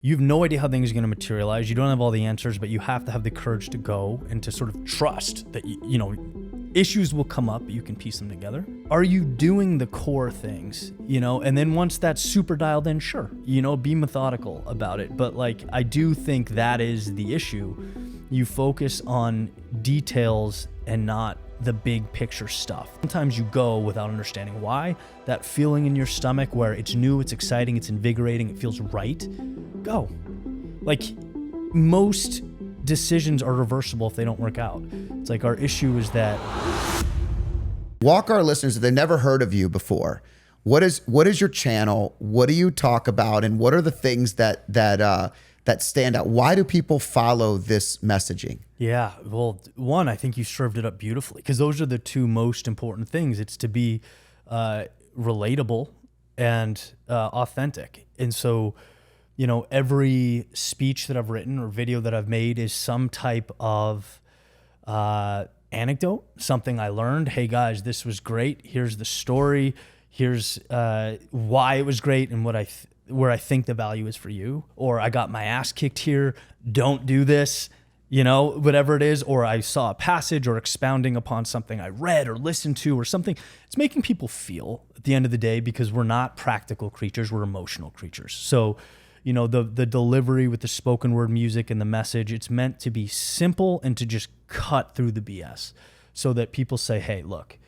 You have no idea how things are going to materialize. You don't have all the answers, but you have to have the courage to go and to sort of trust that, issues will come up, but you can piece them together. Are you doing the core things, And then once that's super dialed in, sure, be methodical about it. But I do think that is the issue. You focus on details and not the big picture stuff. Sometimes you go without understanding why. That feeling in your stomach where it's new, it's exciting, it's invigorating, it feels right, go. Most decisions are reversible if they don't work out. It's our issue is that. Walk our listeners, if they've never heard of you before, what is your channel? What do you talk about? And what are the things that stand out? Why do people follow this messaging? Yeah, well, one, I think you served it up beautifully because those are the two most important things. It's to be relatable and authentic. And so, every speech that I've written or video that I've made is some type of anecdote, something I learned. Hey guys, this was great. Here's the story. Here's why it was great and where I think the value is for you. Or I got my ass kicked here. Don't do this. Whatever it is, or I saw a passage or expounding upon something I read or listened to or something. It's making people feel at the end of the day because we're not practical creatures, we're emotional creatures. So, the delivery with the spoken word music and the message, it's meant to be simple and to just cut through the BS so that people say, hey, look,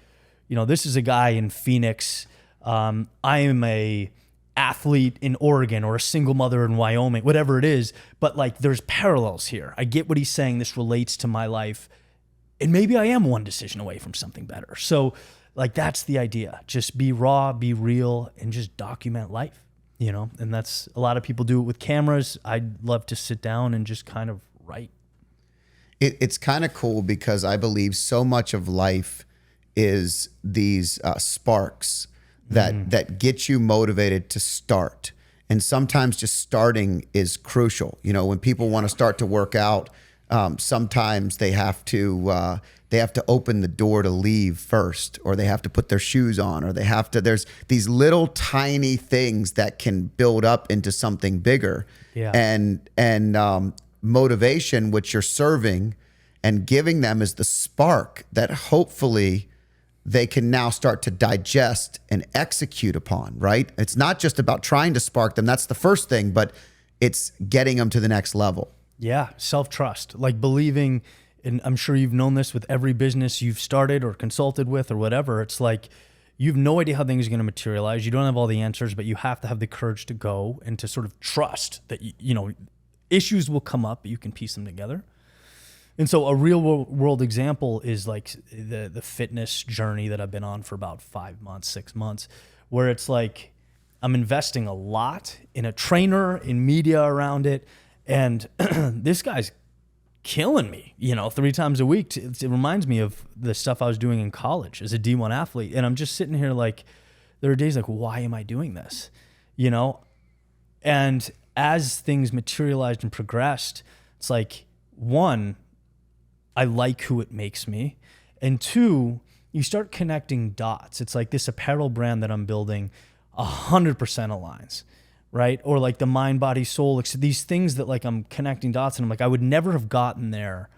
this is a guy in Phoenix. I am a athlete in Oregon or a single mother in Wyoming, whatever it is, but there's parallels here. I get what he's saying. This relates to my life. And maybe I am one decision away from something better. So that's the idea. Just be raw, be real, and just document life, and that's a lot of people do it with cameras. I'd love to sit down and just kind of write. It's kind of cool because I believe so much of life is these sparks that get you motivated to start. And sometimes just starting is crucial. When people want to start to work out, sometimes they have to open the door to leave first, or they have to put their shoes on, or there's these little tiny things that can build up into something bigger. Yeah. And motivation, which you're serving and giving them, is the spark that hopefully they can now start to digest and execute upon, right? It's not just about trying to spark them. That's the first thing, but it's getting them to the next level. Yeah, self-trust, believing, and I'm sure you've known this with every business you've started or consulted with or whatever. It's you have no idea how things are going to materialize. You don't have all the answers, but you have to have the courage to go and to sort of trust that, issues will come up, but you can piece them together. And so a real world example is the fitness journey that I've been on for about 5 months, 6 months, where it's I'm investing a lot in a trainer, in media around it. And this guy's killing me, 3 times a week. It reminds me of the stuff I was doing in college as a D1 athlete. And I'm just sitting here there are days why am I doing this? And as things materialized and progressed, it's one, I like who it makes me. And two, you start connecting dots. It's this apparel brand that I'm building 100% aligns, right? Or the mind, body, soul, these things that I'm connecting dots, and I'm I would never have gotten there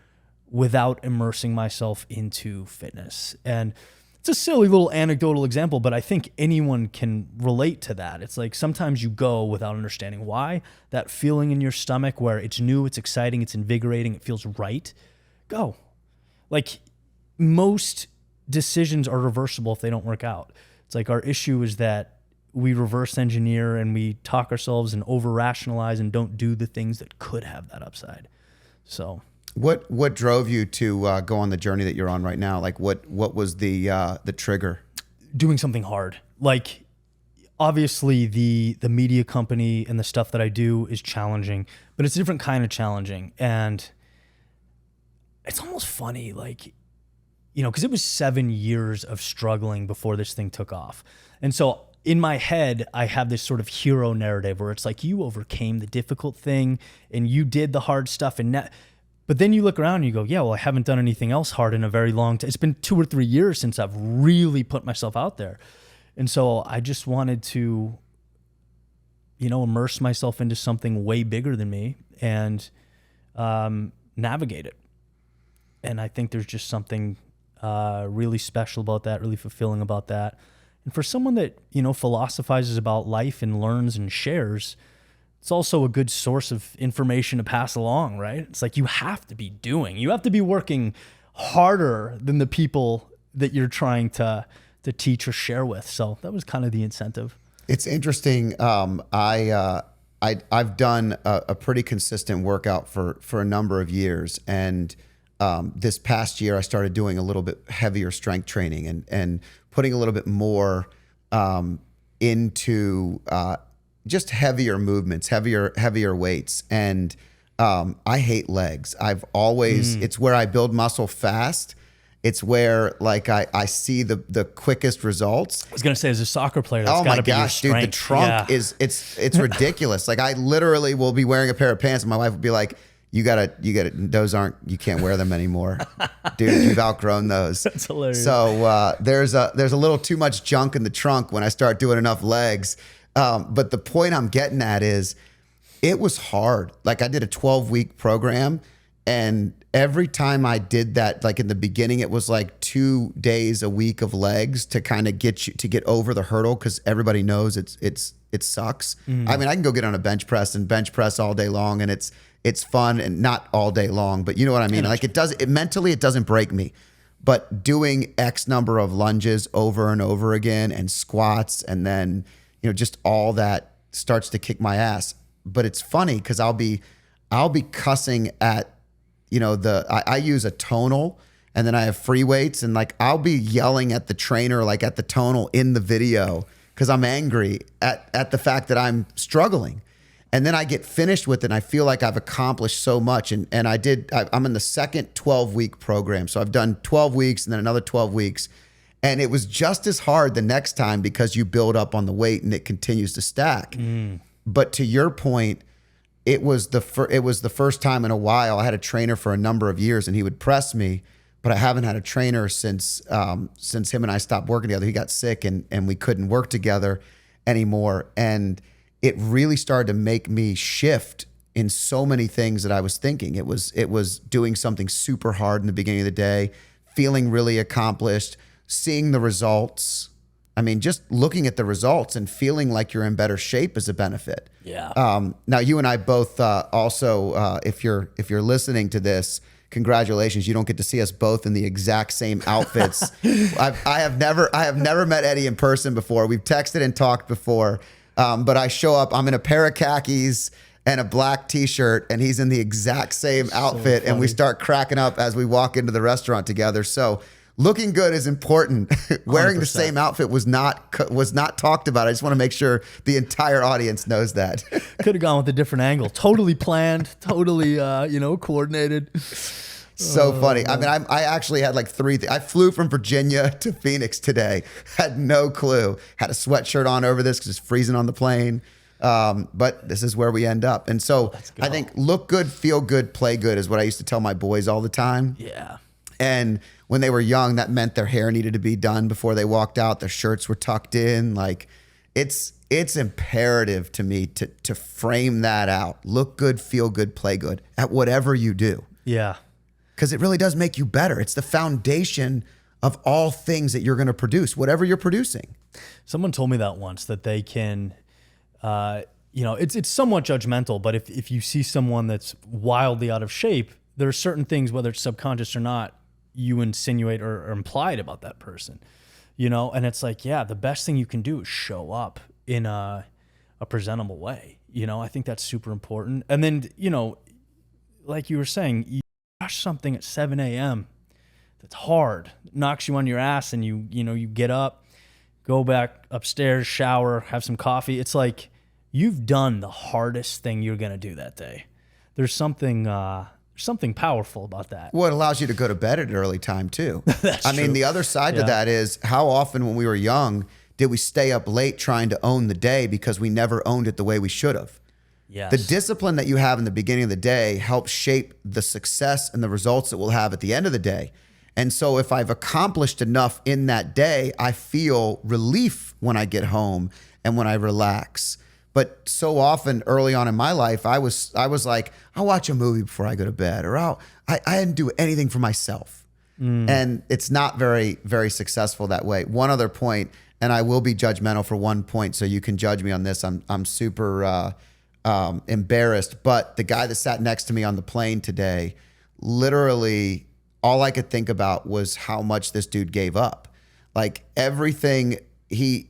without immersing myself into fitness. And it's a silly little anecdotal example, but I think anyone can relate to that. It's sometimes you go without understanding why. That feeling in your stomach where it's new, it's exciting, it's invigorating, it feels right, go. Most decisions are reversible if they don't work out. It's our issue is that we reverse engineer and we talk ourselves and over rationalize and don't do the things that could have that upside. So what drove you to go on the journey that you're on right now? What was the trigger? Doing something hard. Obviously the media company and the stuff that I do is challenging, but it's a different kind of challenging. And it's almost funny, because it was 7 years of struggling before this thing took off. And so in my head, I have this sort of hero narrative where it's you overcame the difficult thing and you did the hard stuff. But then you look around and you go, yeah, well, I haven't done anything else hard in a very long time. It's been 2 or 3 years since I've really put myself out there. And so I just wanted to, immerse myself into something way bigger than me and navigate it. And I think there's just something really special about that, really fulfilling about that. And for someone that, philosophizes about life and learns and shares, it's also a good source of information to pass along, right? It's like you have to be working harder than the people that you're trying to teach or share with. So that was kind of the incentive. It's interesting. I've done a pretty consistent workout for a number of years, and this past year I started doing a little bit heavier strength training and putting a little bit more into just heavier movements, heavier weights. And I hate legs. I've always, it's where I build muscle fast. It's where like I see the quickest results. I was gonna say, as a soccer player, that's gotta be your strength. Dude, the trunk is it's ridiculous. Like I literally will be wearing a pair of pants and my wife will be like, you gotta, you can't wear them anymore. Dude, you've outgrown those. That's hilarious. So there's a little too much junk in the trunk when I start doing enough legs. But the point I'm getting at is it was hard. Like I did a 12-week program, and every time I did that, like in the beginning, it was like 2 days a week of legs to kind of get over the hurdle, because everybody knows it sucks. I mean, I can go get on a bench press all day long, and it's fun, and not all day long, but you know what I mean? Like mentally it doesn't break me. But doing X number of lunges over and over again, and squats, and then, just all that starts to kick my ass. But it's funny because I'll be cussing at, I use a tonal, and then I have free weights, and like I'll be yelling at the trainer, like at the tonal in the video, because I'm angry at the fact that I'm struggling. And then I get finished with it, and I feel like I've accomplished so much. And I'm in the second 12-week program. So I've done 12 weeks and then another 12 weeks. And it was just as hard the next time, because you build up on the weight and it continues to stack. But to your point, it was the first time in a while. I had a trainer for a number of years, and he would press me, but I haven't had a trainer since him and I stopped working together. He got sick, and we couldn't work together anymore. And it really started to make me shift in so many things that I was thinking. It was doing something super hard in the beginning of the day, feeling really accomplished, seeing the results. I mean, just looking at the results and feeling like you're in better shape is a benefit. Yeah. Now you and I both also, if you're listening to this, congratulations. You don't get to see us both in the exact same outfits. I have never met Eddie in person before. We've texted and talked before. But I show up, I'm in a pair of khakis and a black t-shirt, and he's in the exact same outfit, and we start cracking up as we walk into the restaurant together. So looking good is important. Wearing 100%. The same outfit was not talked about. I just want to make sure the entire audience knows that. Could have gone with a different angle. Totally planned, totally coordinated. So funny. I mean, I actually had like I flew from Virginia to Phoenix today. Had no clue. Had a sweatshirt on over this because it's freezing on the plane. But this is where we end up. And so I think look good, feel good, play good is what I used to tell my boys all the time. Yeah. And when they were young, that meant their hair needed to be done before they walked out. Their shirts were tucked in. Like it's imperative to me to frame that out. Look good, feel good, play good at whatever you do. Yeah. Because it really does make you better. It's the foundation of all things that you're going to produce, whatever you're producing. Someone told me that once, that they can, it's somewhat judgmental, but if you see someone that's wildly out of shape, there are certain things, whether it's subconscious or not, you insinuate or implied about that person, and it's like, yeah, the best thing you can do is show up in a presentable way. I think that's super important. And then, like you were saying, you rush something at 7 a.m. that's hard, knocks you on your ass, and you get up, go back upstairs, shower, have some coffee. It's like you've done the hardest thing you're going to do that day. There's something powerful about that. Well, it allows you to go to bed at an early time too. That's true. mean, the other side to that is, how often when we were young did we stay up late trying to own the day because we never owned it the way we should have? Yes. The discipline that you have in the beginning of the day helps shape the success and the results that we'll have at the end of the day. And so if I've accomplished enough in that day, I feel relief when I get home and when I relax. But so often early on in my life, I was like, I'll watch a movie before I go to bed, or I didn't do anything for myself. And it's not very, very successful that way. One other point, and I will be judgmental for one point, so you can judge me on this. I'm super embarrassed, but the guy that sat next to me on the plane today, literally all I could think about was how much this dude gave up. Like everything he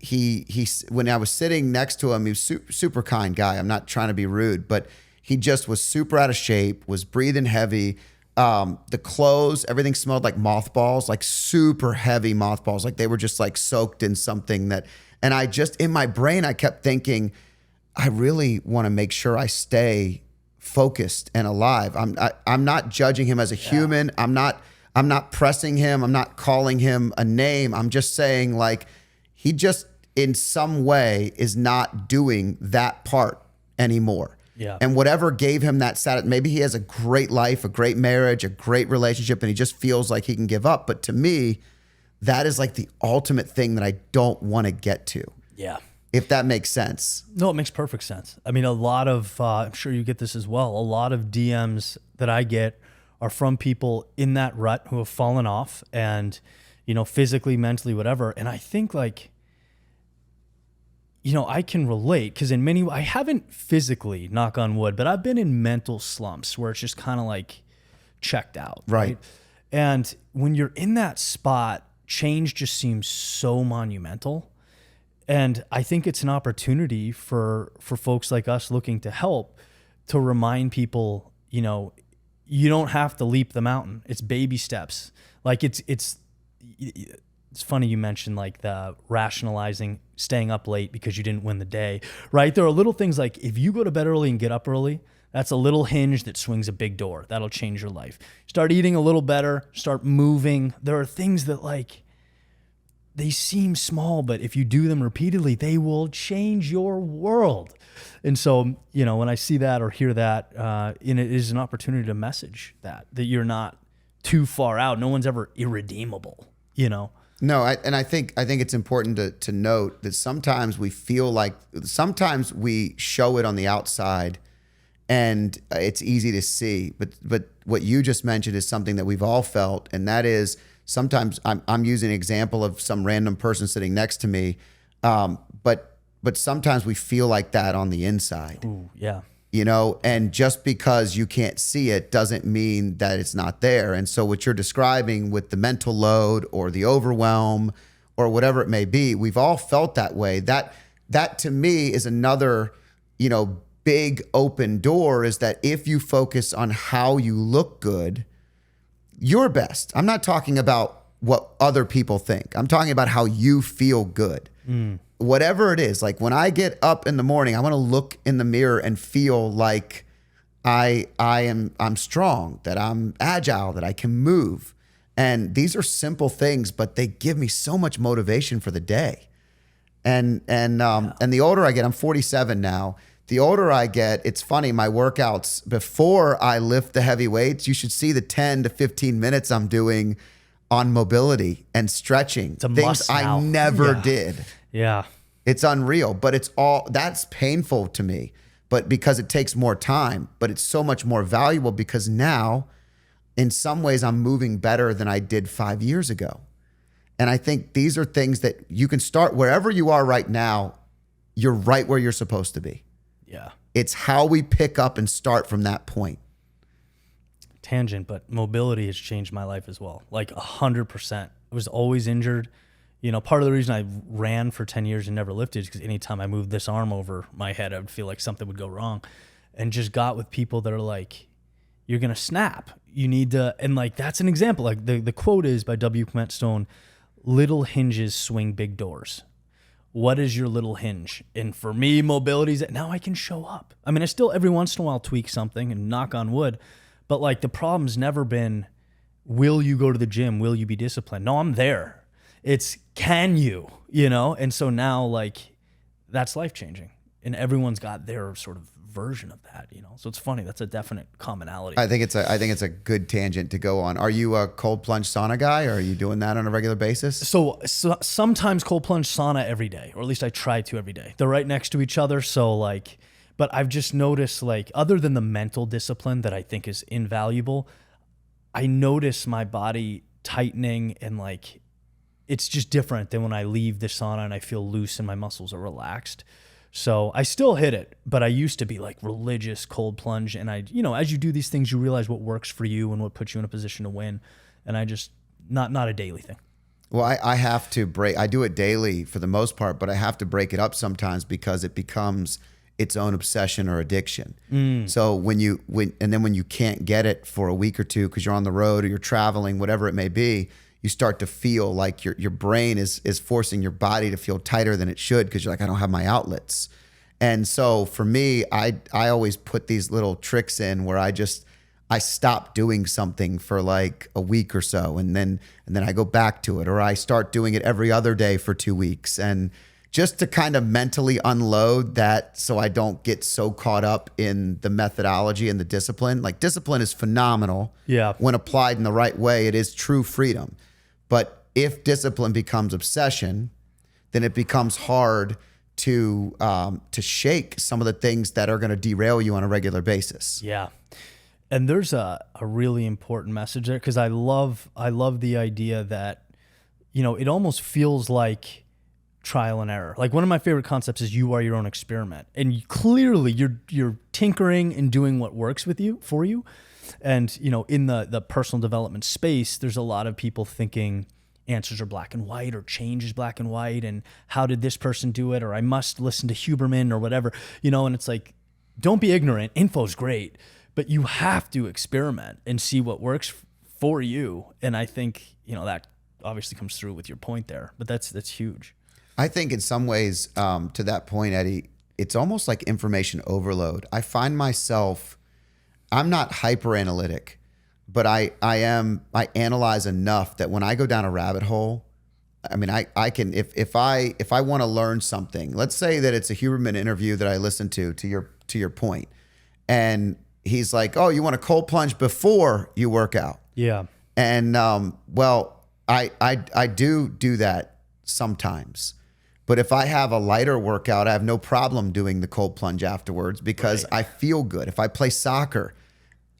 when I was sitting next to him, he was super kind guy. I'm not trying to be rude, but he just was super out of shape, was breathing heavy. The clothes, everything smelled like mothballs, like super heavy mothballs. Like they were just like soaked in something and I just, in my brain, I kept thinking, I really want to make sure I stay focused and alive. I'm not judging him as a human. I'm not pressing him. I'm not calling him a name. I'm just saying like, he just in some way is not doing that part anymore. Yeah. And whatever gave him that maybe he has a great life, a great marriage, a great relationship, and he just feels like he can give up. But to me, that is like the ultimate thing that I don't want to get to. Yeah. If that makes sense. No, it makes perfect sense. I mean, a lot of, I'm sure you get this as well, a lot of DMs that I get are from people in that rut who have fallen off and, physically, mentally, whatever. And I think like, I can relate because I haven't physically, knock on wood, but I've been in mental slumps where it's just kind of like checked out. Right. And when you're in that spot, change just seems so monumental. And I think it's an opportunity for folks like us looking to help to remind people, you don't have to leap the mountain. It's baby steps. Like it's funny you mentioned like the rationalizing staying up late because you didn't win the day, right? There are little things like if you go to bed early and get up early, that's a little hinge that swings a big door. That'll change your life. Start eating a little better, start moving. There are things that like, they seem small, but if you do them repeatedly, they will change your world. And so, when I see that or hear that, it is an opportunity to message that you're not too far out. No one's ever irredeemable, No, I think it's important to note that sometimes we feel like sometimes we show it on the outside and it's easy to see. But what you just mentioned is something that we've all felt, and that is sometimes I'm using an example of some random person sitting next to me, but sometimes we feel like that on the inside. Ooh, yeah. And just because you can't see it doesn't mean that it's not there. And so what you're describing with the mental load or the overwhelm or whatever it may be, we've all felt that way. That to me is another, big open door, is that if you focus on how you look good, your best. I'm not talking about what other people think. I'm talking about how you feel good. Whatever it is, like when I get up in the morning, I want to look in the mirror and feel like I'm strong, that I'm agile, that I can move. And these are simple things, but they give me so much motivation for the day. And the older I get, I'm 47 now. The older I get, it's funny, my workouts before I lift the heavy weights, you should see the 10 to 15 minutes I'm doing on mobility and stretching. It's a things must now. I never did. Yeah. It's unreal, but that's painful to me, but because it takes more time, but it's so much more valuable because now in some ways I'm moving better than I did 5 years ago. And I think these are things that you can start wherever you are right now. You're right where you're supposed to be. Yeah. It's how we pick up and start from that point. Tangent, but mobility has changed my life as well. Like 100%. I was always injured. Part of the reason I ran for 10 years and never lifted is because anytime I moved this arm over my head, I would feel like something would go wrong. And just got with people that are like, you're going to snap. You need to, and like, that's an example. Like the quote is by W. Clement Stone, little hinges swing big doors. What is your little hinge? And for me, mobility is that now I can show up. I mean, I still every once in a while tweak something and knock on wood, but like the problem's never been, will you go to the gym? Will you be disciplined? No, I'm there. It's can you, And so now like that's life changing and everyone's got their sort of version of that, So it's funny. That's a definite commonality. I think it's a good tangent to go on. Are you a cold plunge sauna guy, or are you doing that on a regular basis? So sometimes cold plunge sauna every day, or at least I try to every day. They're right next to each other. So like, but I've just noticed, like, other than the mental discipline that I think is invaluable, I notice my body tightening, and like, it's just different than when I leave the sauna and I feel loose and my muscles are relaxed. So I still hit it, but I used to be like religious cold plunge. And I, as you do these things, you realize what works for you and what puts you in a position to win. And I just, not a daily thing. Well, I have to I do it daily for the most part, but I have to break it up sometimes because it becomes its own obsession or addiction. So when you can't get it for a week or two because you're on the road or you're traveling, whatever it may be, you start to feel like your brain is forcing your body to feel tighter than it should because you're like, I don't have my outlets. And so for me, I always put these little tricks in where I stop doing something for like a week or so, and then I go back to it, or I start doing it every other day for 2 weeks, and just to kind of mentally unload that so I don't get so caught up in the methodology and the discipline. Like, discipline is phenomenal. Yeah. When applied in the right way, it is true freedom. But if discipline becomes obsession, then it becomes hard to shake some of the things that are going to derail you on a regular basis. Yeah. And there's a really important message there, because I love the idea that, it almost feels like trial and error. Like, one of my favorite concepts is you are your own experiment, and clearly you're tinkering and doing what works for you. And, in the personal development space, there's a lot of people thinking answers are black and white, or change is black and white, and how did this person do it, or I must listen to Huberman or whatever, and it's like, don't be ignorant. Info's great, but you have to experiment and see what works for you. And I think, that obviously comes through with your point there, but that's huge. I think in some ways, to that point, Eddie, it's almost like information overload. I find myself, I'm not hyper analytic, but I analyze enough that when I go down a rabbit hole, I mean, I can, if I want to learn something, let's say that it's a Huberman interview that I listened to your point, and he's like, oh, you want a cold plunge before you work out. Yeah. And, well, I do that sometimes. But if I have a lighter workout, I have no problem doing the cold plunge afterwards because I feel good. If I play soccer,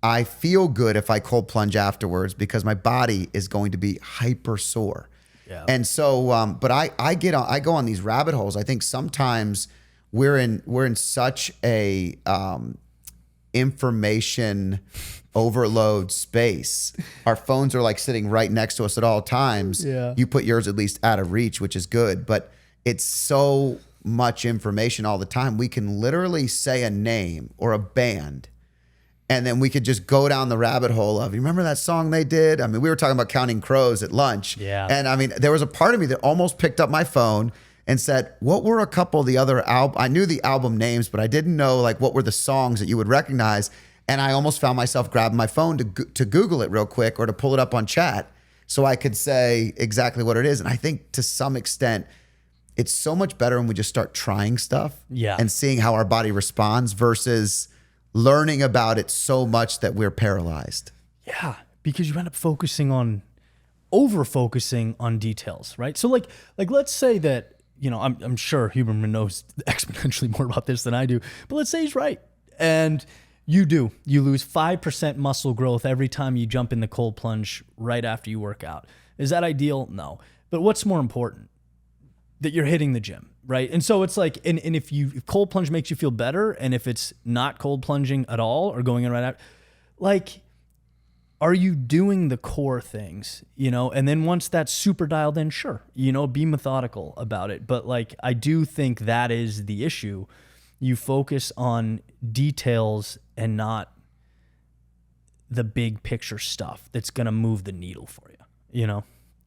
I feel good if I cold plunge afterwards because my body is going to be hyper sore. Yeah. And so, but I go on these rabbit holes. I think sometimes we're in such a information overload space. Our phones are like sitting right next to us at all times. Yeah. You put yours at least out of reach, which is good, but it's so much information all the time. We can literally say a name or a band, and then we could just go down the rabbit hole of, you remember that song they did? I mean, we were talking about Counting Crows at lunch. Yeah. And I mean, there was a part of me that almost picked up my phone and said, what were a couple of the other albums? I knew the album names, but I didn't know like what were the songs that you would recognize. And I almost found myself grabbing my phone to Google it real quick or to pull it up on chat so I could say exactly what it is. And I think to some extent, it's so much better when we just start trying stuff and seeing how our body responds versus learning about it so much that we're paralyzed. Yeah, because you end up over-focusing on details, right? So like let's say that, I'm sure Huberman knows exponentially more about this than I do, but let's say he's right. And you lose 5% muscle growth every time you jump in the cold plunge right after you work out. Is that ideal? No. But what's more important? That you're hitting the gym, right? And so it's like, and if cold plunge makes you feel better, and if it's not cold plunging at all or going in right out, like, are you doing the core things, And then once that's super dialed in, sure, be methodical about it. But like, I do think that is the issue. You focus on details and not the big picture stuff that's going to move the needle for you,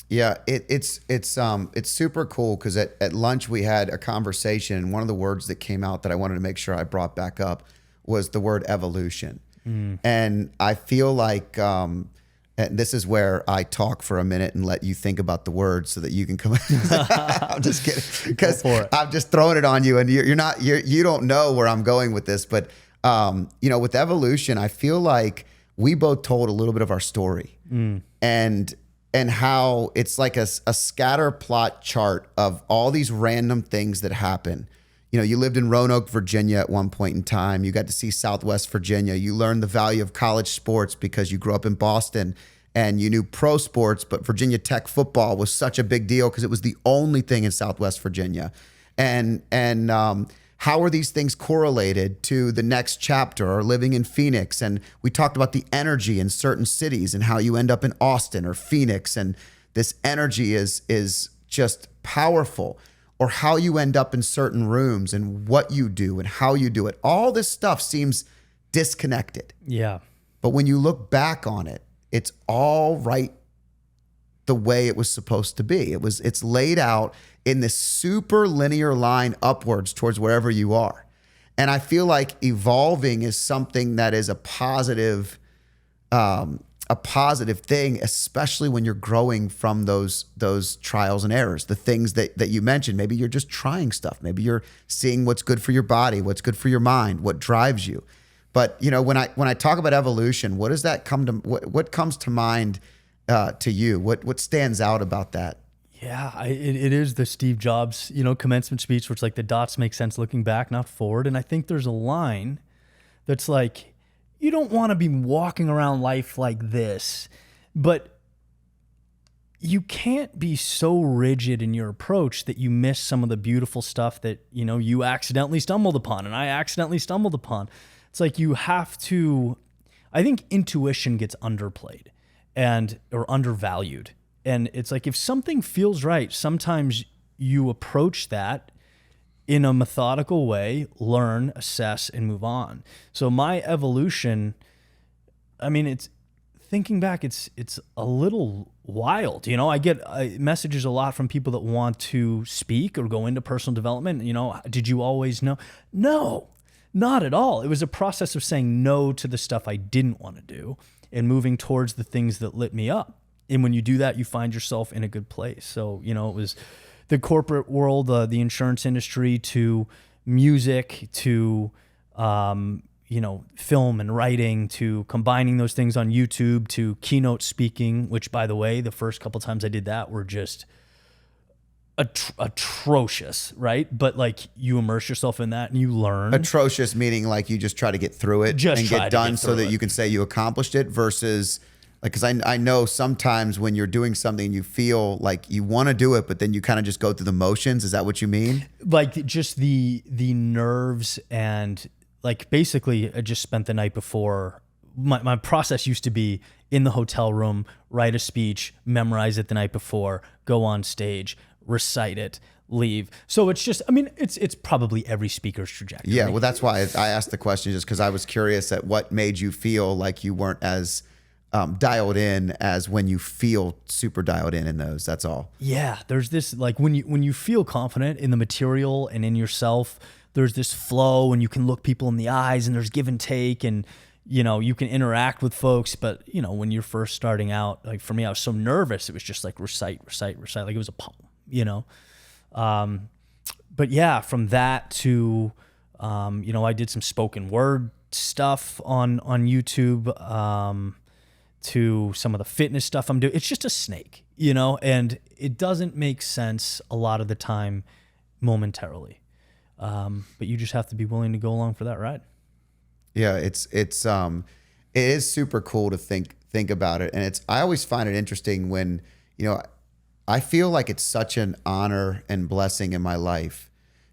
Yeah, it's super cool because at lunch we had a conversation, and one of the words that came out that I wanted to make sure I brought back up was the word evolution. And I feel like, and this is where I talk for a minute and let you think about the words so that you can come. I'm just kidding, because I'm just throwing it on you, and you don't know where I'm going with this, but With evolution, I feel like we both told a little bit of our story, and how it's like a scatter plot chart of all these random things that happen. You lived in Roanoke, Virginia at one point in time. You got to see Southwest Virginia. You learned the value of college sports because you grew up in Boston and you knew pro sports, but Virginia Tech football was such a big deal because it was the only thing in Southwest Virginia. And how are these things correlated to the next chapter, or living in Phoenix? And we talked about the energy in certain cities and how you end up in Austin or Phoenix, and this energy is just powerful. Or how you end up in certain rooms and what you do and how you do it. All this stuff seems disconnected. Yeah. But when you look back on it, it's all right the way it was supposed to be. It's laid out in this super linear line upwards towards wherever you are. And I feel like evolving is something that is a positive thing, especially when you're growing from those trials and errors, the things that you mentioned. Maybe you're just trying stuff. Maybe you're seeing what's good for your body, what's good for your mind, what drives you. But when I talk about evolution, what does that what comes to mind to you? What stands out about that? Yeah, it is the Steve Jobs, commencement speech, where it's like the dots make sense looking back, not forward. And I think there's a line that's like, you don't want to be walking around life like this, but you can't be so rigid in your approach that you miss some of the beautiful stuff that, you accidentally stumbled upon and I accidentally stumbled upon. It's like you have to, I think intuition gets underplayed or undervalued. And it's like, if something feels right, sometimes you approach that in a methodical way, learn, assess, and move on. So my evolution, it's thinking back, it's a little wild. I get messages a lot from people that want to speak or go into personal development. Did you always know? No, not at all. It was a process of saying no to the stuff I didn't want to do and moving towards the things that lit me up. And when you do that, you find yourself in a good place. So, it was the corporate world, the insurance industry, to music, to, film and writing, to combining those things on YouTube, to keynote speaking, which, by the way, the first couple times I did that were just atrocious, right? But like, you immerse yourself in that and you learn. Atrocious meaning like you just try to get through it and get done so that you can say you accomplished it, versus like, because I know sometimes when you're doing something, you feel like you want to do it, but then you kind of just go through the motions. Is that what you mean? Like, just the nerves, and like, basically I just spent the night before. My process used to be in the hotel room, write a speech, memorize it the night before, go on stage, recite it, leave. So it's just, it's probably every speaker's trajectory. Yeah, well, that's why I asked the question, just because I was curious at what made you feel like you weren't as dialed in as when you feel super dialed in those. That's all. Yeah, there's this, like, when you feel confident in the material and in yourself, there's this flow, and you can look people in the eyes, and there's give and take, and you can interact with folks. But when you're first starting out, like for me, I was so nervous. It was just like recite, like it was a poem. But yeah, from that to I did some spoken word stuff on YouTube. To some of the fitness stuff I'm doing. It's just a snake, and it doesn't make sense a lot of the time momentarily. But you just have to be willing to go along for that ride. Yeah, it is super cool to think about it. And I always find it interesting when, I feel like it's such an honor and blessing in my life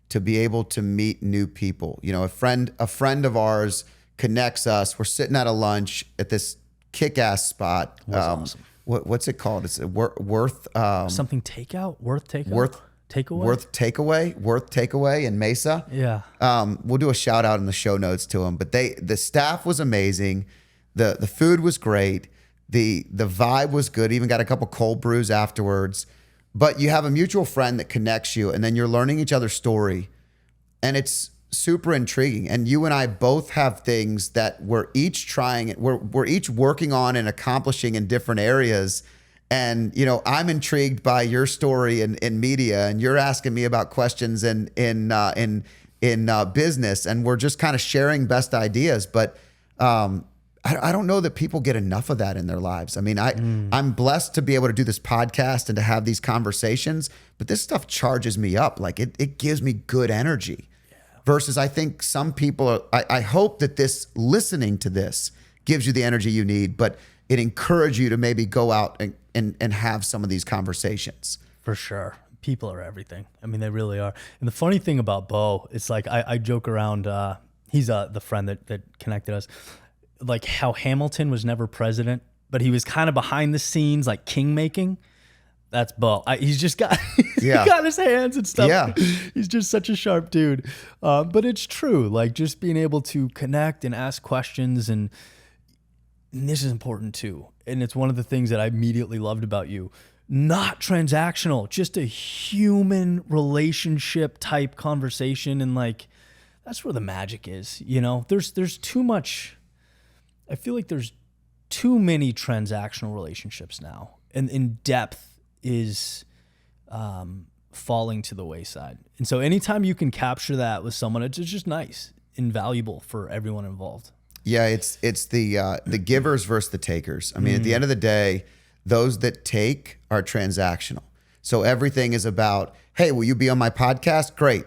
to be able to meet new people. A friend of ours connects us. We're sitting at a lunch at this kick-ass spot. Awesome. What's it called? It's Worth something takeout, Worth takeaway in Mesa. Yeah. We'll do a shout out in the show notes to them. But the staff was amazing. The food was great. The vibe was good. Even got a couple cold brews afterwards. But you have a mutual friend that connects you, and then you're learning each other's story, and it's super intriguing. And you and I both have things that we're each trying, we're each working on and accomplishing in different areas. And I'm intrigued by your story in media, and you're asking me about questions in in business, and we're just kind of sharing best ideas. But I don't know that people get enough of that in their lives. I mean, I'm blessed to be able to do this podcast and to have these conversations, but this stuff charges me up. Like it gives me good energy. Versus I think some people I hope that this listening to this gives you the energy you need, but it encourages you to maybe go out and have some of these conversations. For sure. People are everything. I mean, they really are. And the funny thing about Bo, it's like I joke around, he's the friend that connected us, like how Hamilton was never president, but he was kind of behind the scenes, like king making. That's Bo. He's just got he got his hands and stuff. Yeah. He's just such a sharp dude. But it's true. Like just being able to connect and ask questions, and this is important too. And it's one of the things that I immediately loved about you. Not transactional, just a human relationship type conversation. And like, that's where the magic is. You know, there's too much. I feel like there's too many transactional relationships now, and in depth is falling to the wayside. And so anytime you can capture that with someone, it's just nice and valuable for everyone involved. Yeah, it's the givers versus the takers. I mean, at the end of the day, those that take are transactional. So everything is about, hey, will you be on my podcast? Great.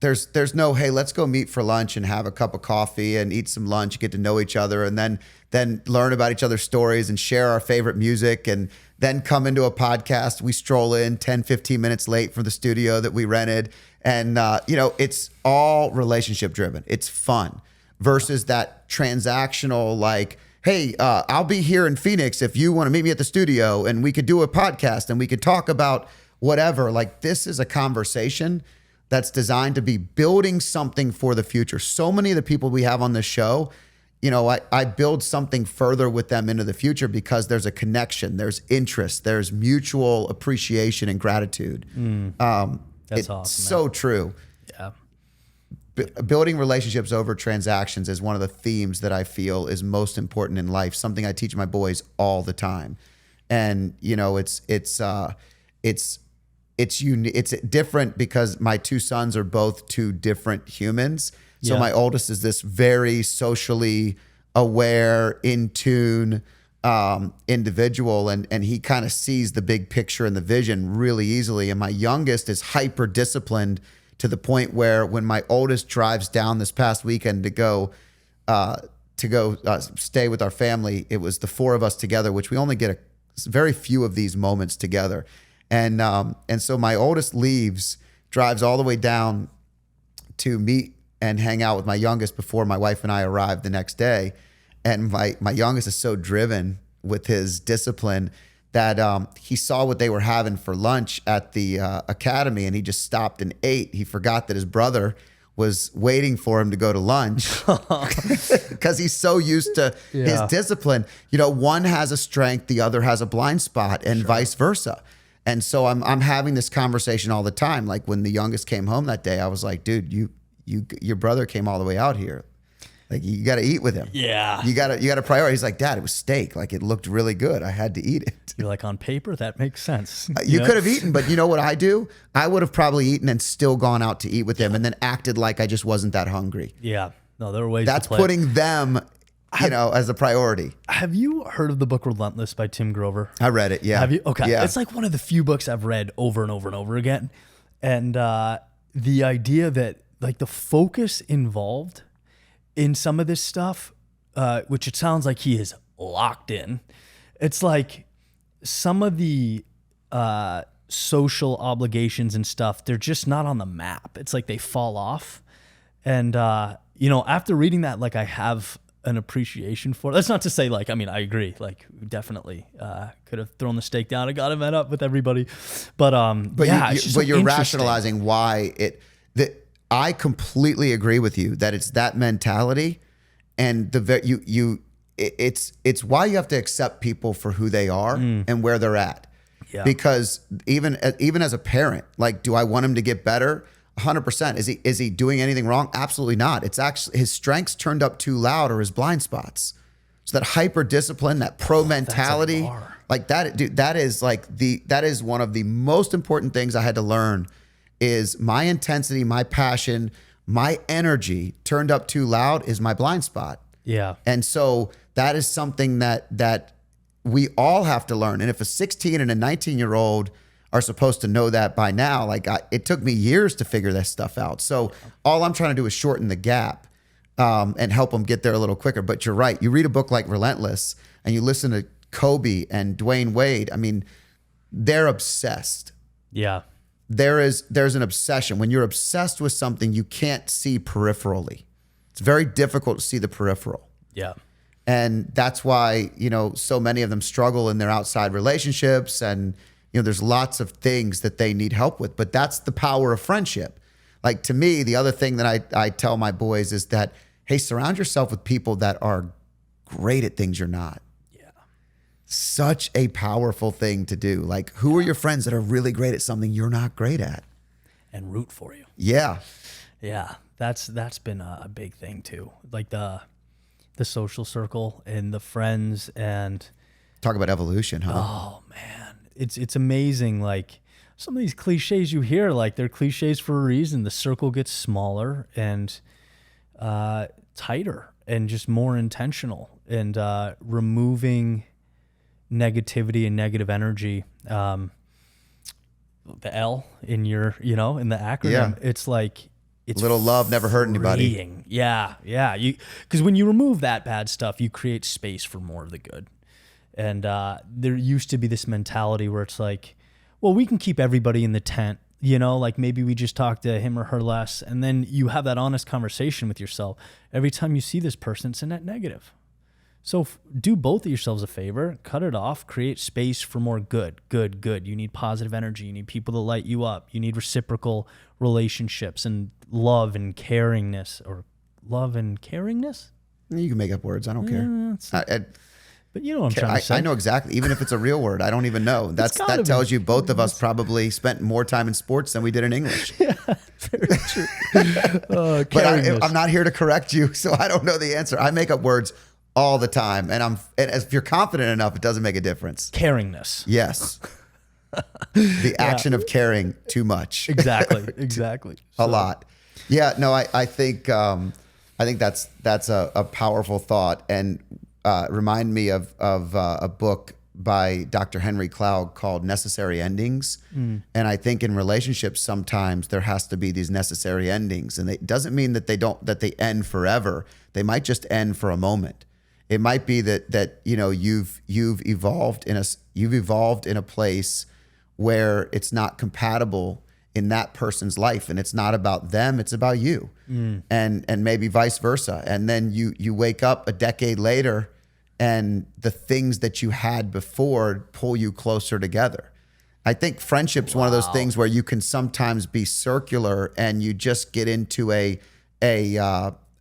There's no, hey, let's go meet for lunch and have a cup of coffee and eat some lunch, get to know each other, and then learn about each other's stories and share our favorite music, and then come into a podcast. We stroll in 10, 15 minutes late from the studio that we rented. And, it's all relationship driven. It's fun versus that transactional, like, hey, I'll be here in Phoenix if you want to meet me at the studio, and we could do a podcast and we could talk about whatever. Like, this is a conversation that's designed to be building something for the future. So many of the people we have on this show, I build something further with them into the future because there's a connection, there's interest, there's mutual appreciation and gratitude. That's awesome. So true. Yeah. Building relationships over transactions is one of the themes that I feel is most important in life. Something I teach my boys all the time, and it's different because my two sons are both two different humans. So my oldest is this very socially aware, in tune individual, and he kind of sees the big picture and the vision really easily. And my youngest is hyper disciplined to the point where when my oldest drives down this past weekend to go stay with our family, it was the four of us together, which we only get very few of these moments together. And so my oldest leaves, drives all the way down to meet and hang out with my youngest before my wife and I arrive the next day. And my youngest is so driven with his discipline that he saw what they were having for lunch at the academy, and he just stopped and ate. He forgot that his brother was waiting for him to go to lunch because he's so used to his discipline. One has a strength, the other has a blind spot, and vice versa. And so I'm having this conversation all the time. Like when the youngest came home that day, I was like, dude, your brother came all the way out here. Like, you got to eat with him. Yeah. You got to prioritize. He's like, Dad, it was steak. Like, it looked really good. I had to eat it. You're like, on paper, that makes sense. You could have eaten, but you know what I do? I would have probably eaten and still gone out to eat with him and then acted like I just wasn't that hungry. Yeah. No, there are ways That's to play. putting them, as a priority. Have you heard of the book Relentless by Tim Grover? I read it, yeah. Have you? Okay. Yeah. It's like one of the few books I've read over and over and over again. And the idea that, like, the focus involved in some of this stuff, which it sounds like he is locked in. It's like some of the social obligations and stuff, they're just not on the map. It's like they fall off. And, after reading that, like, I have an appreciation for it. That's not to say, like, I mean, I agree. Like, definitely could have thrown the stake down and got him up with everybody. But yeah, you're rationalizing why I completely agree with you that it's that mentality, and it's why you have to accept people for who they are and where they're at. Yeah. Because even as a parent, like, do I want him to get better? 100%. Is he doing anything wrong? Absolutely not. It's actually his strengths turned up too loud or his blind spots. So that hyper discipline, that pro mentality, like that, dude, that is one of the most important things I had to learn. Is my intensity, my passion, my energy turned up too loud is my blind spot. Yeah. And so that is something that we all have to learn. And if a 16 and a 19-year-old are supposed to know that by now, it took me years to figure this stuff out. So all I'm trying to do is shorten the gap and help them get there a little quicker. But you're right. You read a book like Relentless and you listen to Kobe and Dwayne Wade. I mean, they're obsessed. Yeah. There's an obsession. When you're obsessed with something, you can't see peripherally. It's very difficult to see the peripheral. Yeah. And that's why, so many of them struggle in their outside relationships. And, there's lots of things that they need help with. But that's the power of friendship. Like, to me, the other thing that I tell my boys is that, hey, surround yourself with people that are great at things you're not. Yeah. Such a powerful thing to do. Like, who are your friends that are really great at something you're not great at? And root for you. Yeah. Yeah. That's been a big thing too. Like the social circle and the friends and talk about evolution, huh? Oh man. It's amazing. Like some of these cliches you hear, like they're cliches for a reason. The circle gets smaller and tighter and just more intentional and removing negativity and negative energy. The L in your, in the acronym, Yeah. it's like, it's little love never hurt anybody. freeing. Yeah. Because when you remove that bad stuff, you create space for more of the good. And there used to be this mentality where it's like, well, we can keep everybody in the tent, like maybe we just talk to him or her less. And then you have that honest conversation with yourself. Every time you see this person, it's a net negative. So do both of yourselves a favor, cut it off, create space for more good. You need positive energy. You need people to light you up. You need reciprocal relationships and love and caringness. You can make up words. I don't care. But you know what I'm trying to say. I know exactly. Even if it's a real word, I don't even know. That tells you both of us probably spent more time in sports than we did in English. Yeah, very true. But I'm not here to correct you, so I don't know the answer. I make up words all the time, and if you're confident enough, it doesn't make a difference. Caringness. Yes. The action of caring too much. Exactly. A lot. Yeah. No, I think that's a powerful thought, and remind me of a book by Dr. Henry Cloud called Necessary Endings. And I think in relationships, sometimes there has to be these necessary endings, and it doesn't mean that they end forever. They might just end for a moment. It might be that you've evolved in a place where it's not compatible in that person's life, and it's not about them, it's about you. And maybe vice versa. And then you wake up a decade later and the things that you had before pull you closer together. I think friendship's one of those things where you can sometimes be circular and you just get into a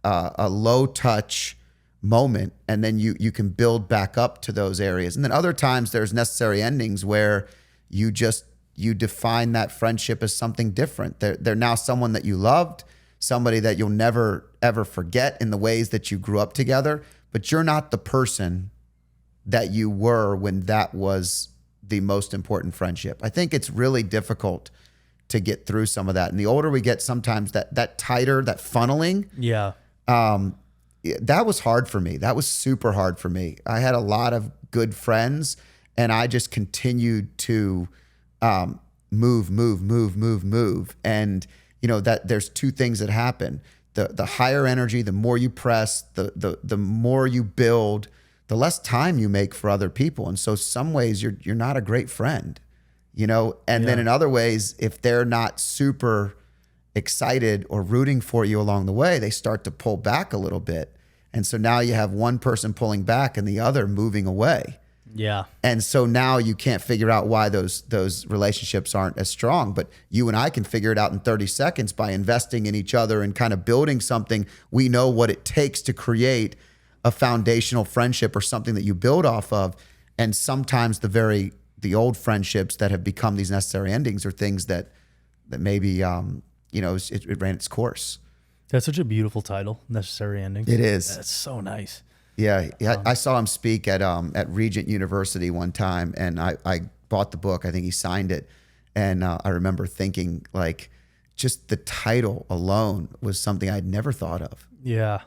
low touch moment, and then you can build back up to those areas. And then other times there's necessary endings where you define that friendship as something different. They're now someone that you loved, somebody that you'll never ever forget in the ways that you grew up together, but you're not the person that you were when that was the most important friendship. I think it's really difficult to get through some of that. And the older we get, sometimes that tighter, that funneling. Yeah. That was hard for me. That was super hard for me. I had a lot of good friends, and I just continued to move. And that there's two things that happen. The higher energy, the more you press, the more you build, the less time you make for other people. And so some ways you're not a great friend, and then in other ways, if they're not super excited or rooting for you along the way, they start to pull back a little bit. And so now you have one person pulling back and the other moving away. Yeah. And so now you can't figure out why those relationships aren't as strong, but you and I can figure it out in 30 seconds by investing in each other and kind of building something. We know what it takes to create a foundational friendship or something that you build off of. And sometimes the old friendships that have become these necessary endings are things that maybe, it ran its course. That's such a beautiful title, Necessary Ending. It is. That's so nice. Yeah. I saw him speak at Regent University one time, and I bought the book. I think he signed it. And I remember thinking, like, just the title alone was something I'd never thought of. Yeah.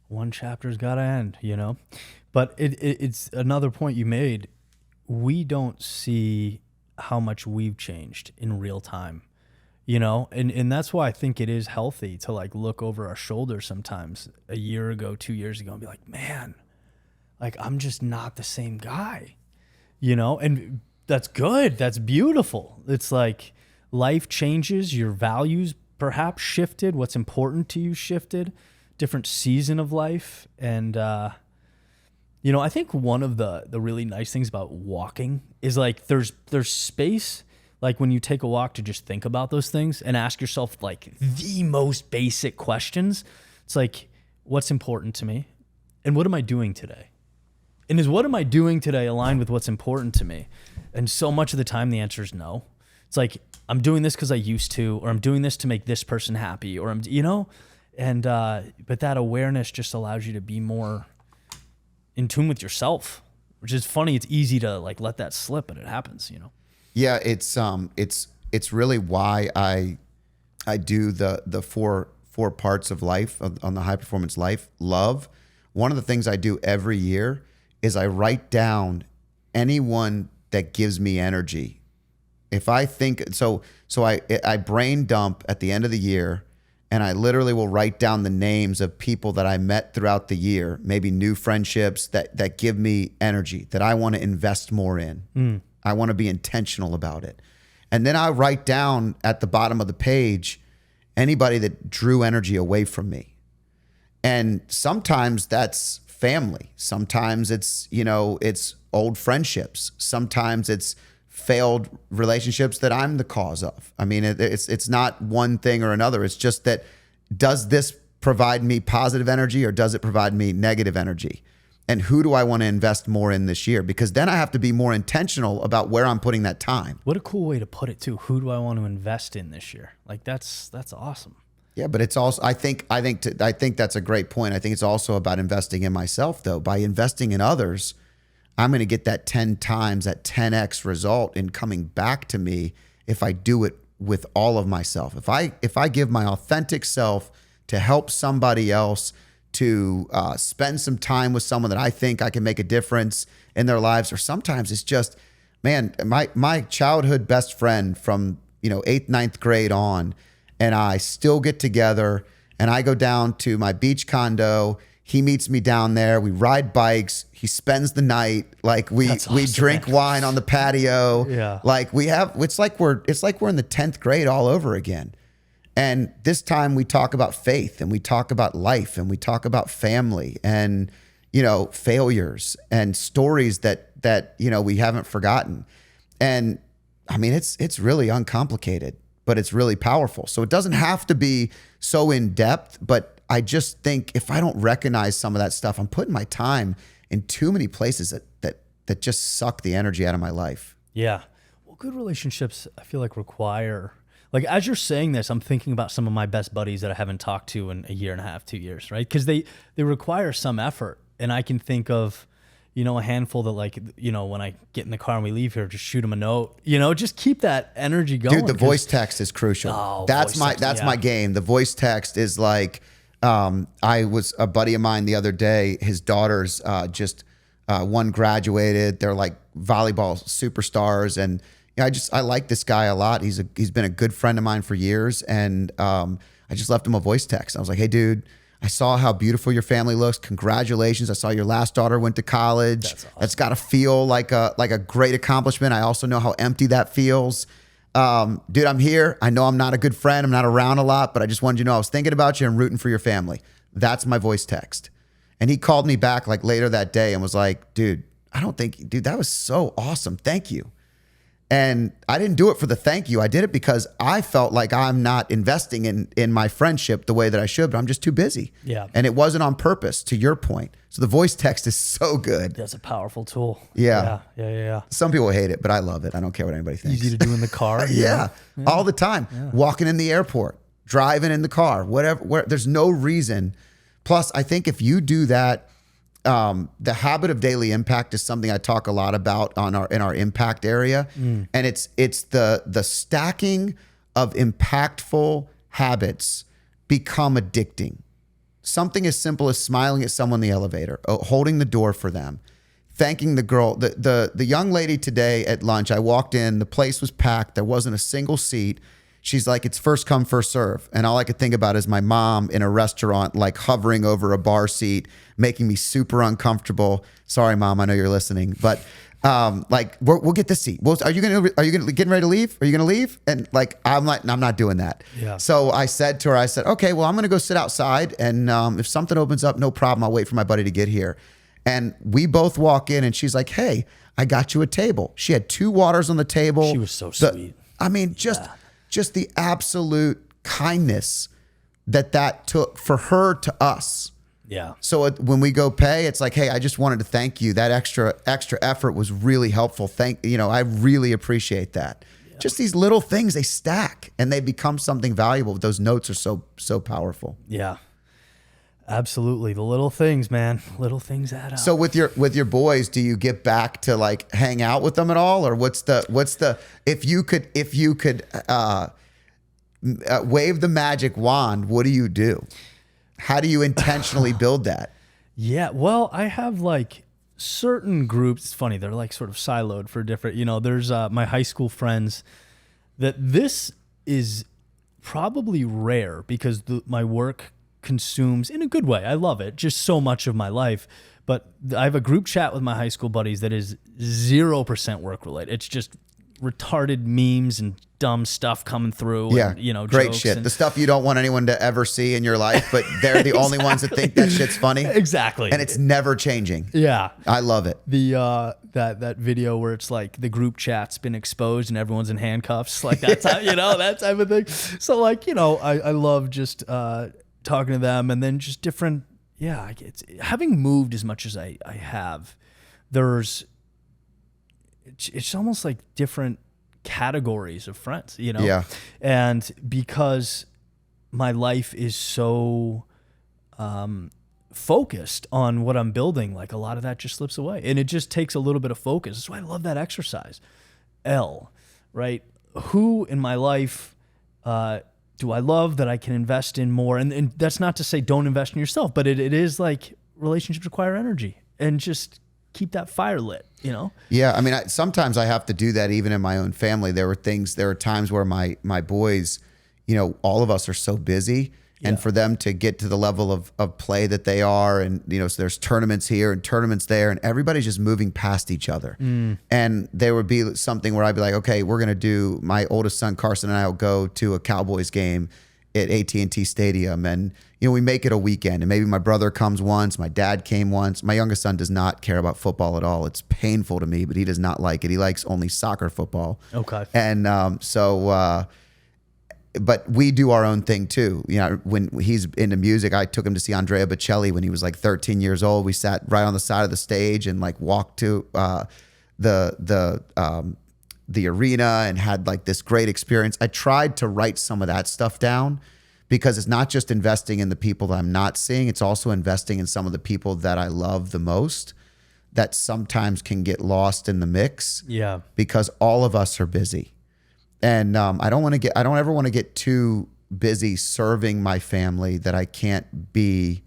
One chapter's got to end, you know? But it's another point you made. We don't see how much we've changed in real time, you know? And that's why I think it is healthy to like look over our shoulder sometimes a year ago, 2 years ago, and be like, man, like I'm just not the same guy, you know? And that's good. That's beautiful. It's like life changes, your values perhaps shifted, what's important to you shifted, different season of life. And, you know, I think one of the really nice things about walking is like there's space, like when you take a walk, to just think about those things and ask yourself like the most basic questions. It's like, what's important to me? And what am I doing today? And is what am I doing today aligned with what's important to me? And so much of the time the answer is no. It's like, I'm doing this because I used to, or I'm doing this to make this person happy, or I'm, you know, and, but that awareness just allows you to be more in tune with yourself, which is funny. It's easy to like let that slip, but it happens, you know? Yeah. It's really why I do the four parts of life on the high performance life. Love. One of the things I do every year is I write down anyone that gives me energy. If I think, so I brain dump at the end of the year, and I literally will write down the names of people that I met throughout the year, maybe new friendships that give me energy, that I want to invest more in. I want to be intentional about it. And then I write down at the bottom of the page anybody that drew energy away from me. And sometimes that's family. Sometimes it's, you know, it's old friendships. Sometimes it's failed relationships that I'm the cause of. I mean, it's not one thing or another. It's just that, does this provide me positive energy or does it provide me negative energy? And who do I want to invest more in this year? Because then I have to be more intentional about where I'm putting that time. What a cool way to put it too. Who do I want to invest in this year? Like that's awesome. Yeah, but it's also, I think that's a great point. I think it's also about investing in myself though. By investing in others, I'm going to get that 10 times, that 10x result in coming back to me if I do it with all of myself. If I give my authentic self to help somebody else, to spend some time with someone that I think I can make a difference in their lives, or sometimes it's just, man, my childhood best friend from, you know, 8th, 9th grade on, and I still get together and I go down to my beach condo. He meets me down there. We ride bikes. He spends the night. Like we drink wine on the patio. Yeah. Like it's like we're in the 10th grade all over again. And this time we talk about faith and we talk about life and we talk about family and, you know, failures and stories that, you know, we haven't forgotten. And I mean, it's really uncomplicated, but it's really powerful. So it doesn't have to be so in depth, but I just think if I don't recognize some of that stuff, I'm putting my time in too many places that just suck the energy out of my life. Yeah. Well, good relationships, I feel like require, like, as you're saying this, I'm thinking about some of my best buddies that I haven't talked to in a year and a half, 2 years, right? Because they require some effort. And I can think of, you know, a handful that, like, you know, when I get in the car and we leave here, just shoot them a note, you know, just keep that energy going. Dude, the voice text is crucial. Oh, that's my game. The voice text is like, I was a buddy of mine the other day, his daughters one graduated. They're like volleyball superstars. And you know, I like this guy a lot. He's been a good friend of mine for years. And I just left him a voice text. I was like, hey, dude, I saw how beautiful your family looks. Congratulations. I saw your last daughter went to college. That's awesome. That's got to feel like a great accomplishment. I also know how empty that feels. Dude, I'm here. I know I'm not a good friend. I'm not around a lot, but I just wanted you to know I was thinking about you and rooting for your family. That's my voice text. And he called me back like later that day and was like, dude, that was so awesome. Thank you. And I didn't do it for the thank you. I did it because I felt like I'm not investing in my friendship the way that I should, but I'm just too busy. Yeah. And it wasn't on purpose, to your point. So the voice text is so good. That's a powerful tool. Yeah. Yeah. Some people hate it, but I love it. I don't care what anybody thinks. Easy to do in the car. Yeah. All the time. Yeah. Walking in the airport, driving in the car, whatever. There's no reason. Plus, I think if you do that, the habit of daily impact is something I talk a lot about in our impact area. And it's the stacking of impactful habits become addicting. Something as simple as smiling at someone in the elevator, holding the door for them, thanking the girl, the young lady today at lunch. I walked in, the place was packed. There wasn't a single seat. She's like, it's first come, first serve. And all I could think about is my mom in a restaurant, like hovering over a bar seat, making me super uncomfortable. Sorry, Mom, I know you're listening, but like we'll get this seat. Are you gonna getting ready to leave? Are you gonna leave? And like I'm not doing that. Yeah. So I said to her, okay, well, I'm gonna go sit outside, and if something opens up, no problem. I'll wait for my buddy to get here. And we both walk in, and she's like, hey, I got you a table. She had 2 waters on the table. She was so sweet. I mean, just the absolute kindness that took for her to us. Yeah. So when we go pay, it's like, hey, I just wanted to thank you. That extra effort was really helpful. I really appreciate that. Yeah. Just these little things, they stack and they become something valuable. Those notes are so powerful. Yeah. Absolutely. The little things, man. Little things add up. So with your boys, do you get back to like hang out with them at all? Or what's the if you could wave the magic wand, what do? How do you intentionally build that? Yeah, well, I have like certain groups. It's funny, they're like sort of siloed for different, there's my high school friends that this is probably rare because my work consumes, in a good way, I love it, just so much of my life. But I have a group chat with my high school buddies that is 0% work related. It's just retarded memes and dumb stuff coming through. Yeah, and, great jokes shit. The stuff you don't want anyone to ever see in your life, but they're the only ones that think that shit's funny. Exactly. And it's never changing. Yeah. I love it. The that video where it's like the group chat's been exposed and everyone's in handcuffs, like that type, that type of thing. So like, I love just talking to them, and then just different. Yeah, it's having moved as much as I have. It's almost like different categories of friends, Yeah. And because my life is so focused on what I'm building, like a lot of that just slips away, and it just takes a little bit of focus. That's why I love that exercise. Right? Who in my life do I love that I can invest in more? And that's not to say don't invest in yourself, but it is like relationships require energy, and just keep that fire lit, Yeah, I mean, sometimes I have to do that even in my own family. There are times where my boys, all of us are so busy, and for them to get to the level of play that they are, and so there's tournaments here and tournaments there, and everybody's just moving past each other. And there would be something where I'd be like, okay, we're gonna do. My oldest son Carson and I will go to a Cowboys game at AT&T Stadium, and we make it a weekend, and maybe my brother comes once, my dad came once. My youngest son does not care about football at all. It's painful to me, but he does not like it. He likes only soccer football. Okay. And but we do our own thing too. When he's into music, I took him to see Andrea Bocelli when he was like 13 years old. We sat right on the side of the stage and like walked to the arena and had like this great experience. I tried to write some of that stuff down, because it's not just investing in the people that I'm not seeing. It's also investing in some of the people that I love the most, that sometimes can get lost in the mix. Yeah. Because all of us are busy. And I don't ever want to get too busy serving my family that I can't be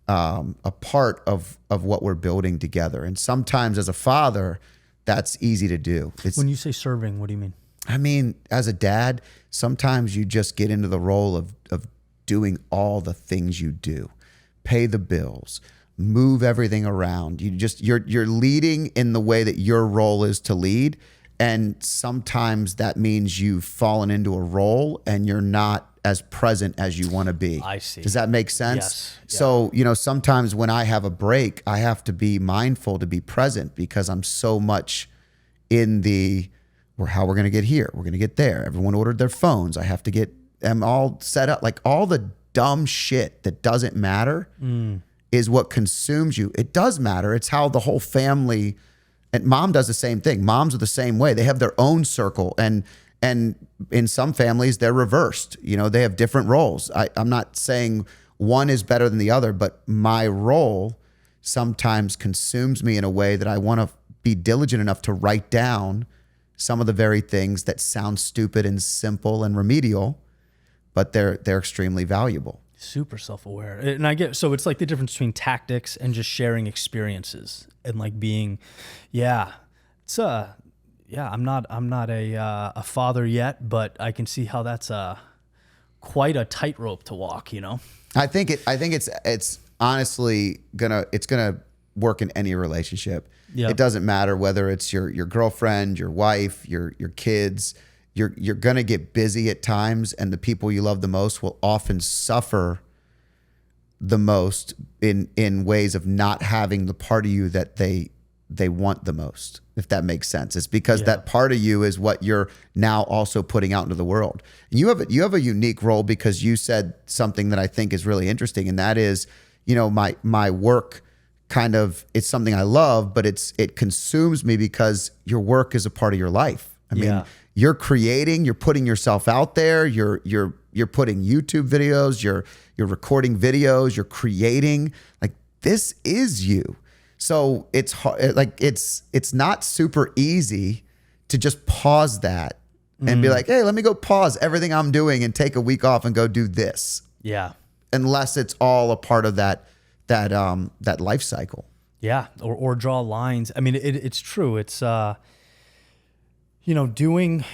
a part of what we're building together. And sometimes as a father, that's easy to do. When you say serving, what do you mean? I mean, as a dad, sometimes you just get into the role of doing all the things you do, pay the bills, move everything around. You're leading in the way that your role is to lead. And sometimes that means you've fallen into a role and you're not as present as you want to be. I see. Does that make sense? Yes. Yeah. So, sometimes when I have a break, I have to be mindful to be present, because I'm so much in how we're going to get here. We're going to get there. Everyone ordered their phones. I have to get them all set up. Like all the dumb shit that doesn't matter is what consumes you. It does matter. It's how the whole family, and mom does the same thing. Moms are the same way. They have their own circle, and in some families they're reversed. They have different roles. I'm not saying one is better than the other, but my role sometimes consumes me in a way that I want to be diligent enough to write down some of the very things that sound stupid and simple and remedial, but they're extremely valuable. Super self-aware. And I get, so it's like the difference between tactics and just sharing experiences and like being, it's I'm not a father yet, but I can see how that's quite a tightrope to walk, you know? I think it's honestly gonna work in any relationship. Yeah. It doesn't matter whether it's your girlfriend, your wife, your kids. You're gonna get busy at times, and the people you love the most will often suffer the most in ways of not having the part of you that they want the most, if that makes sense. It's because that part of you is what you're now also putting out into the world. And you have a unique role, because you said something that I think is really interesting, and that is, my work kind of, it's something I love, but it consumes me because your work is a part of your life. I mean, you're creating, you're putting yourself out there, you're putting YouTube videos, you're recording videos, you're creating, like, this is you. So it's hard, like it's not super easy to just pause that and be like, hey, let me go pause everything I'm doing and take a week off and go do this. Yeah. Unless it's all a part of that life cycle. Yeah. Or draw lines. I mean, it's true. It's, doing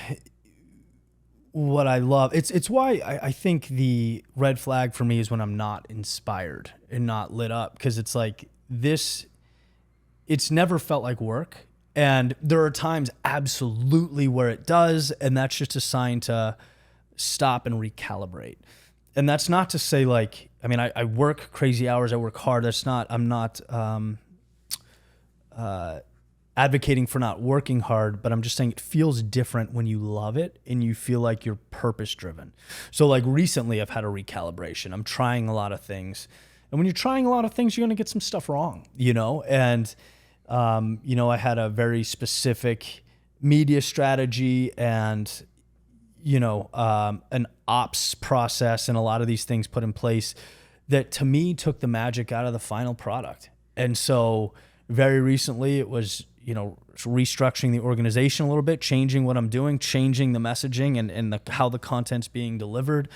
what I love. It's why I think the red flag for me is when I'm not inspired and not lit up. 'Cause it's like it's never felt like work. And there are times absolutely where it does. And that's just a sign to stop and recalibrate. And that's not to say like, I mean, I work crazy hours. I work hard. I'm not advocating for not working hard, but I'm just saying it feels different when you love it and you feel like you're purpose driven. So like recently I've had a recalibration. I'm trying a lot of things. And when you're trying a lot of things, you're going to get some stuff wrong, and I had a very specific media strategy and, an ops process and a lot of these things put in place that to me took the magic out of the final product. And so very recently it was, restructuring the organization a little bit, changing what I'm doing, changing the messaging and how the content's being delivered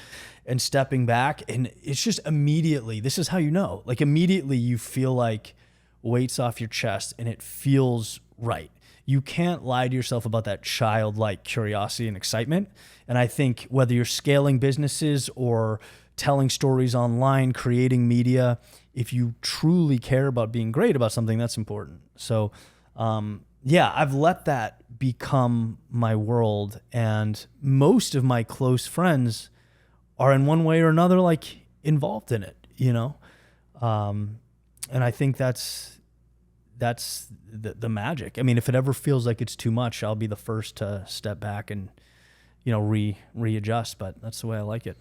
and stepping back. And it's just immediately, this is how immediately you feel like weights off your chest and it feels right. You can't lie to yourself about that childlike curiosity and excitement. And I think whether you're scaling businesses or telling stories online, creating media, if you truly care about being great about something, that's important. So, I've let that become my world. And most of my close friends are in one way or another, like involved in it, And I think that's the magic. I mean, if it ever feels like it's too much, I'll be the first to step back and, readjust, but that's the way I like it.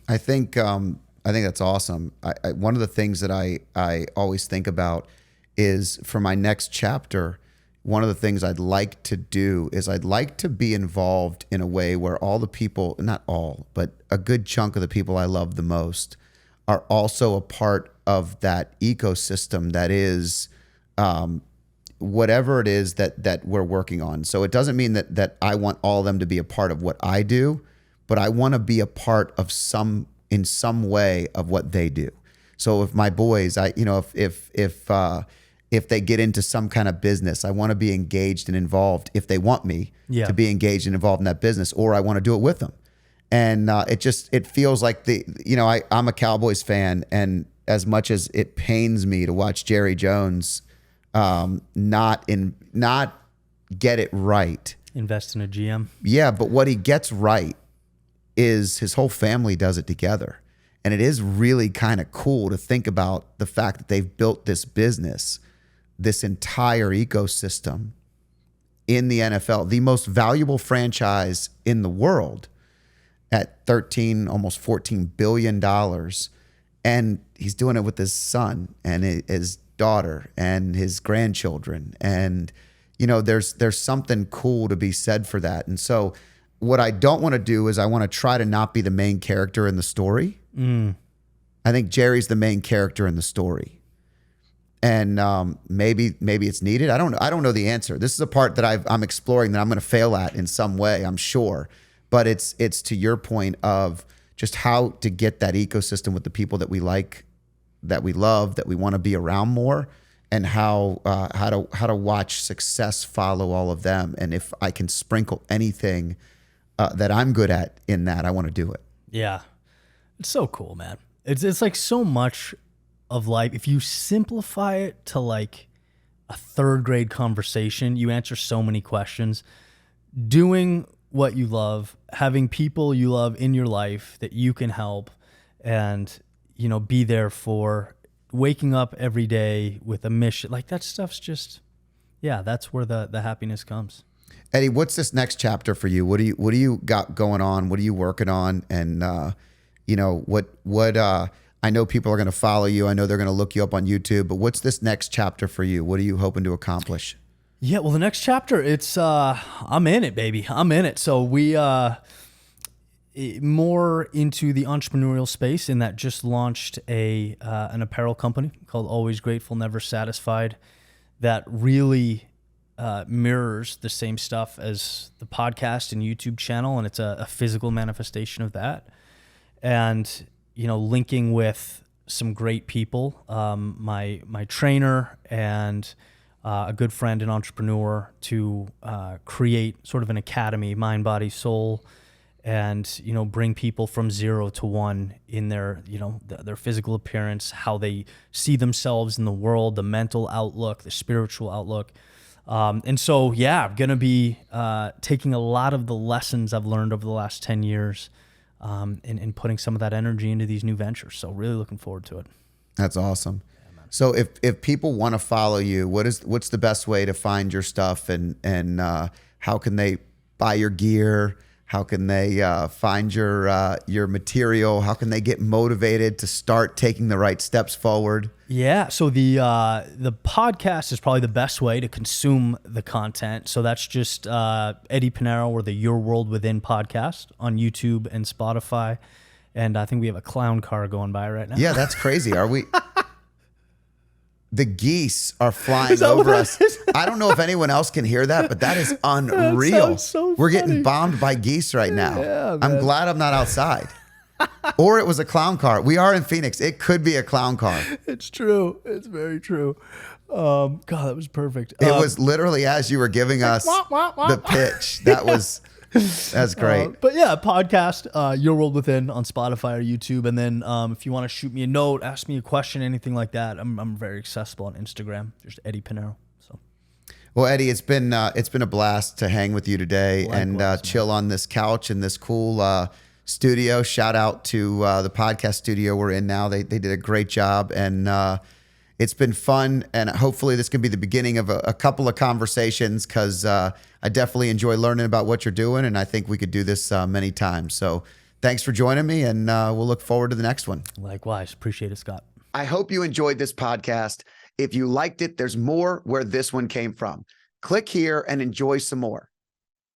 I think that's awesome. One of the things that I always think about is for my next chapter, one of the things I'd like to do is I'd like to be involved in a way where all the people, not all, but a good chunk of the people I love the most are also a part of that ecosystem that is whatever it is that we're working on. So it doesn't mean that I want all of them to be a part of what I do, but I want to be a part of in some way of what they do. So if my boys, if they get into some kind of business, I want to be engaged and involved if they want me to be engaged and involved in that business, or I want to do it with them. And it feels like I'm a Cowboys fan, and as much as it pains me to watch Jerry Jones not get it right. Invest in a GM. Yeah, but what he gets right is his whole family does it together. And it is really kind of cool to think about the fact that they've built this business, this entire ecosystem in the NFL, the most valuable franchise in the world at almost $14 billion. And he's doing it with his son and his daughter and his grandchildren. And, there's something cool to be said for that. And so what I don't want to do is I want to try to not be the main character in the story. I think Jerry's the main character in the story. and maybe it's needed. I don't know. I don't know the answer. This is a part that I'm exploring that I'm going to fail at in some way, I'm sure. But it's to your point of just how to get that ecosystem with the people that we like, that we love, that we want to be around more, and how to watch success follow all of them. And if I can sprinkle anything that I'm good at in that, I want to do it. Yeah, it's so cool, man. It's like so much of life. If you simplify it to like a third grade conversation, you answer so many questions. Doing what you love, having people you love in your life that you can help, and be there for, waking up every day with a mission, like that stuff's just, yeah, that's where the happiness comes. Eddie, what's this next chapter for you? What do you got going on? What are you working on? And what I know people are going to follow you. I know they're going to look you up on YouTube, but what's this next chapter for you? What are you hoping to accomplish? Yeah, well, the next chapter, it's I'm in it, baby. I'm in it. So we more into the entrepreneurial space, in that just launched an apparel company called Always Grateful, Never Satisfied, that really mirrors the same stuff as the podcast and YouTube channel, and it's a physical manifestation of that. And linking with some great people, my trainer and a good friend and entrepreneur, to create sort of an academy, mind, body, soul, and bring people from 0 to 1 in their their physical appearance, how they see themselves in the world, the mental outlook, the spiritual outlook. And so, yeah, I'm going to be taking a lot of the lessons I've learned over the last 10 years and putting some of that energy into these new ventures. So really looking forward to it. That's awesome. Yeah, so if people want to follow you, what's the best way to find your stuff, and how can they buy your gear? How can they find your material? How can they get motivated to start taking the right steps forward? Yeah, so the podcast is probably the best way to consume the content. So that's just Eddie Pinero, or the Your World Within podcast on YouTube and Spotify. And I think we have a clown car going by right now. Yeah, that's crazy. Are we? The geese are flying over us. I don't know if anyone else can hear that, but that is unreal. So We're getting bombed by geese right now. Yeah, I'm glad I'm not outside. Or it was a clown car. We are in Phoenix. It could be a clown car. It's true. It's very true. God, that was perfect. It was literally as you were giving us the pitch. That's great. But yeah, podcast, Your World Within on Spotify or YouTube. And then if you want to shoot me a note, ask me a question, anything like that, I'm very accessible on Instagram, just Eddie Pinero. So, well, Eddie, it's been a blast to hang with you today. Likewise, and chill on this couch in this cool studio. Shout out to the podcast studio we're in now. They did a great job, and it's been fun, and hopefully this can be the beginning of a couple of conversations, because I definitely enjoy learning about what you're doing, and I think we could do this many times. So thanks for joining me, and we'll look forward to the next one. Likewise. Appreciate it, Scott. I hope you enjoyed this podcast. If you liked it, there's more where this one came from. Click here and enjoy some more.